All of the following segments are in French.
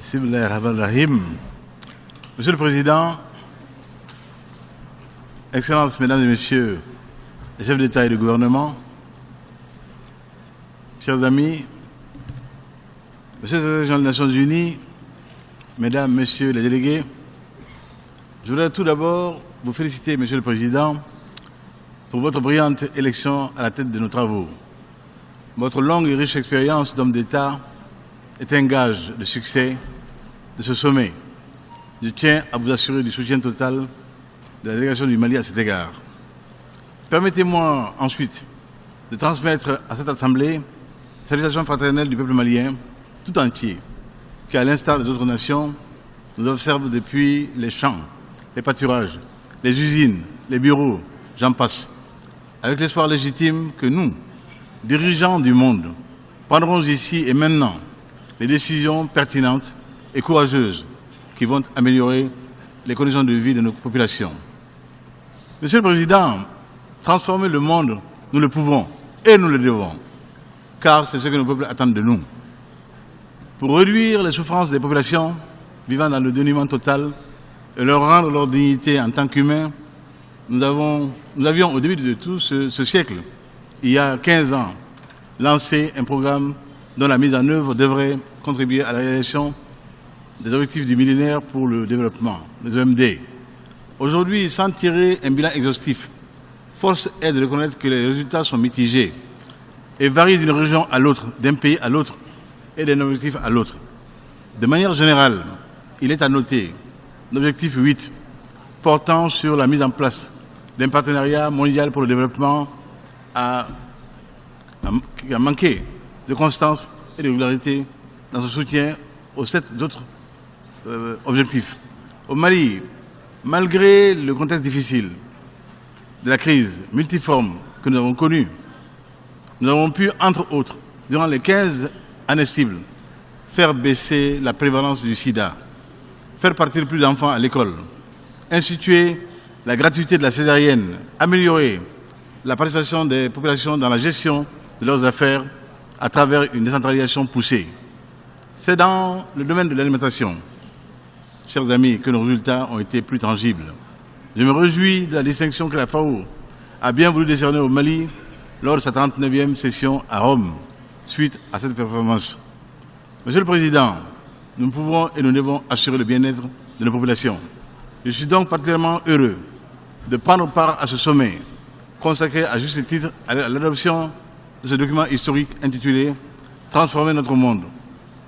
Bismillahirrahmanirrahim. Monsieur le Président, Excellences, Mesdames et Messieurs, les chefs d'État et de gouvernement, chers amis, Monsieur le Secrétaire général des Nations Unies, Mesdames, Messieurs les délégués, je voudrais tout d'abord vous féliciter, Monsieur le Président, pour votre brillante élection à la tête de nos travaux. Votre longue et riche expérience d'homme d'État est un gage de succès de ce sommet. Je tiens à vous assurer du soutien total de la délégation du Mali à cet égard. Permettez-moi ensuite de transmettre à cette Assemblée la salutation fraternelle du peuple malien tout entier, qui, à l'instar des autres nations, nous observe depuis les champs, les pâturages, les usines, les bureaux, j'en passe, avec l'espoir légitime que nous, dirigeants du monde, prendrons ici et maintenant les décisions pertinentes et courageuses qui vont améliorer les conditions de vie de nos populations. Monsieur le Président, transformer le monde, nous le pouvons et nous le devons, car c'est ce que nos peuples attendent de nous. Pour réduire les souffrances des populations vivant dans le dénuement total et leur rendre leur dignité en tant qu'humains, nous avions au début de tout ce siècle, il y a 15 ans, lancé un programme dont la mise en œuvre devrait contribuer à la réalisation des objectifs du millénaire pour le développement, les OMD. Aujourd'hui, sans tirer un bilan exhaustif, force est de reconnaître que les résultats sont mitigés et varient d'une région à l'autre, d'un pays à l'autre et d'un objectif à l'autre. De manière générale, il est à noter l'objectif 8 portant sur la mise en place d'un partenariat mondial pour le développement qui a manqué de constance et de régularité dans son soutien aux 7 autres objectifs. Au Mali, malgré le contexte difficile de la crise multiforme que nous avons connue, nous avons pu, entre autres, durant les 15 années cibles, faire baisser la prévalence du sida, faire partir plus d'enfants à l'école, instituer la gratuité de la césarienne, améliorer la participation des populations dans la gestion de leurs affaires à travers une décentralisation poussée. C'est dans le domaine de l'alimentation, chers amis, que nos résultats ont été plus tangibles. Je me réjouis de la distinction que la FAO a bien voulu décerner au Mali lors de sa 39e session à Rome, suite à cette performance. Monsieur le Président, nous pouvons et nous devons assurer le bien-être de nos populations. Je suis donc particulièrement heureux de prendre part à ce sommet, consacré à juste titre à l'adoption de ce document historique intitulé « Transformer notre monde »,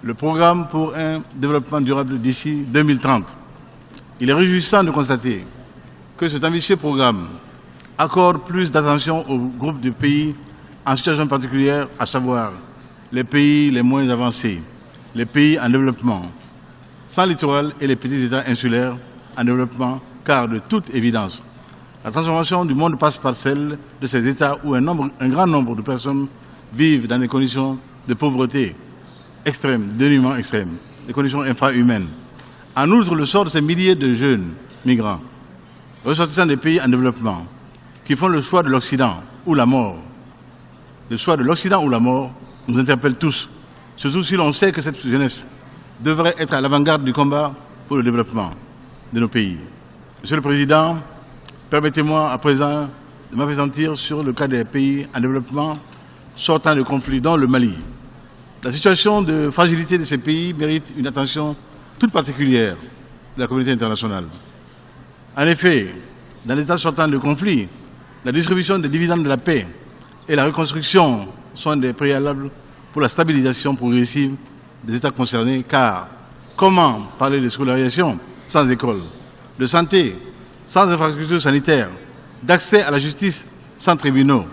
le programme pour un développement durable d'ici 2030. Il est réjouissant de constater que cet ambitieux programme accorde plus d'attention aux groupes de pays en situation particulière, à savoir les pays les moins avancés, les pays en développement, sans littoral et les petits États insulaires en développement, car de toute évidence, la transformation du monde passe par celle de ces États où un grand nombre de personnes vivent dans des conditions de pauvreté extrême, de dénuement extrême, des conditions infrahumaines. En outre, le sort de ces milliers de jeunes migrants, ressortissants des pays en développement, qui font le choix de l'Occident ou la mort, le choix de l'Occident ou la mort, nous interpelle tous, surtout si l'on sait que cette jeunesse devrait être à l'avant-garde du combat pour le développement de nos pays. Monsieur le Président, permettez-moi à présent de m'appesantir sur le cas des pays en développement sortant de conflits, dont le Mali. La situation de fragilité de ces pays mérite une attention toute particulière de la communauté internationale. En effet, dans l'État sortant de conflits, la distribution des dividendes de la paix et la reconstruction sont des préalables pour la stabilisation progressive des États concernés, car comment parler de scolarisation sans école, de santé sans infrastructures sanitaires, d'accès à la justice sans tribunaux,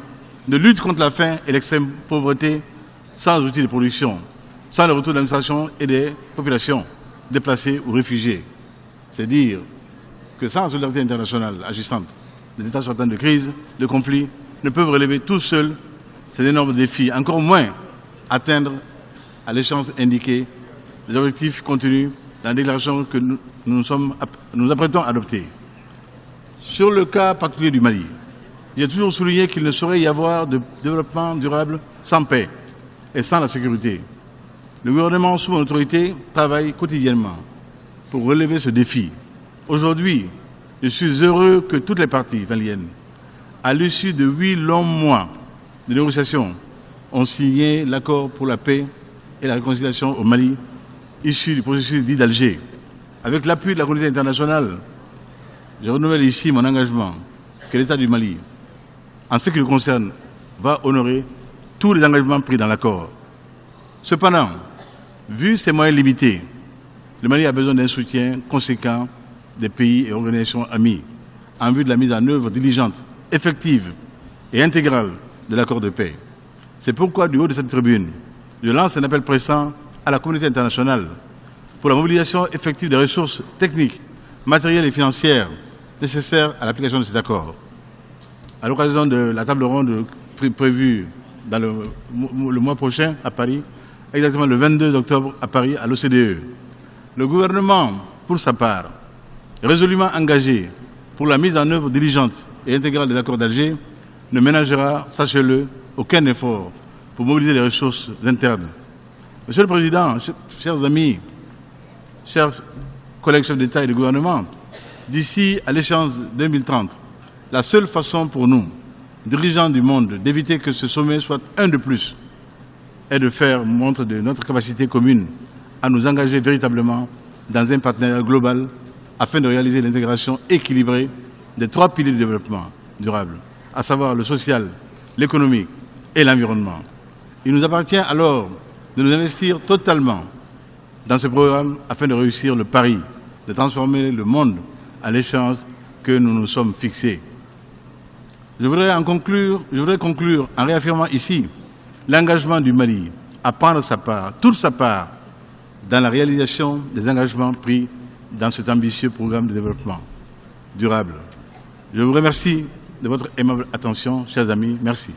de lutte contre la faim et l'extrême pauvreté sans outils de production, sans le retour de l'administration et des populations déplacées ou réfugiées. C'est dire que sans la solidarité internationale agissante, les États sortant de crise, de conflits, ne peuvent relever tous seuls ces énormes défis, encore moins atteindre à l'échéance indiquée les objectifs contenus dans la déclaration que nous apprêtons à adopter. Sur le cas particulier du Mali, il a toujours souligné qu'il ne saurait y avoir de développement durable sans paix et sans la sécurité. Le gouvernement sous mon autorité travaille quotidiennement pour relever ce défi. Aujourd'hui, je suis heureux que toutes les parties maliennes, à l'issue de 8 longs mois de négociations, ont signé l'accord pour la paix et la réconciliation au Mali, issu du processus dit d'Alger. Avec l'appui de la communauté internationale, je renouvelle ici mon engagement que l'État du Mali, en ce qui le concerne, va honorer tous les engagements pris dans l'accord. Cependant, vu ses moyens limités, le Mali a besoin d'un soutien conséquent des pays et organisations amis en vue de la mise en œuvre diligente, effective et intégrale de l'accord de paix. C'est pourquoi, du haut de cette tribune, je lance un appel pressant à la communauté internationale pour la mobilisation effective des ressources techniques, matérielles et financières nécessaires à l'application de cet accord. À l'occasion de la table ronde prévue dans le mois prochain à Paris, exactement le 22 octobre à Paris, à l'OCDE, le gouvernement, pour sa part, résolument engagé pour la mise en œuvre diligente et intégrale de l'accord d'Alger, ne ménagera, sachez-le, aucun effort pour mobiliser les ressources internes. Monsieur le Président, chers amis, chers collègues chefs d'État et de gouvernement, d'ici à l'échéance 2030, la seule façon pour nous, dirigeants du monde, d'éviter que ce sommet soit un de plus est de faire montre de notre capacité commune à nous engager véritablement dans un partenariat global afin de réaliser l'intégration équilibrée des 3 piliers du développement durable, à savoir le social, l'économique et l'environnement. Il nous appartient alors de nous investir totalement dans ce programme afin de réussir le pari de transformer le monde à l'échéance que nous nous sommes fixés. Je voudrais conclure en réaffirmant ici l'engagement du Mali à prendre sa part, toute sa part, dans la réalisation des engagements pris dans cet ambitieux programme de développement durable. Je vous remercie de votre aimable attention, chers amis. Merci.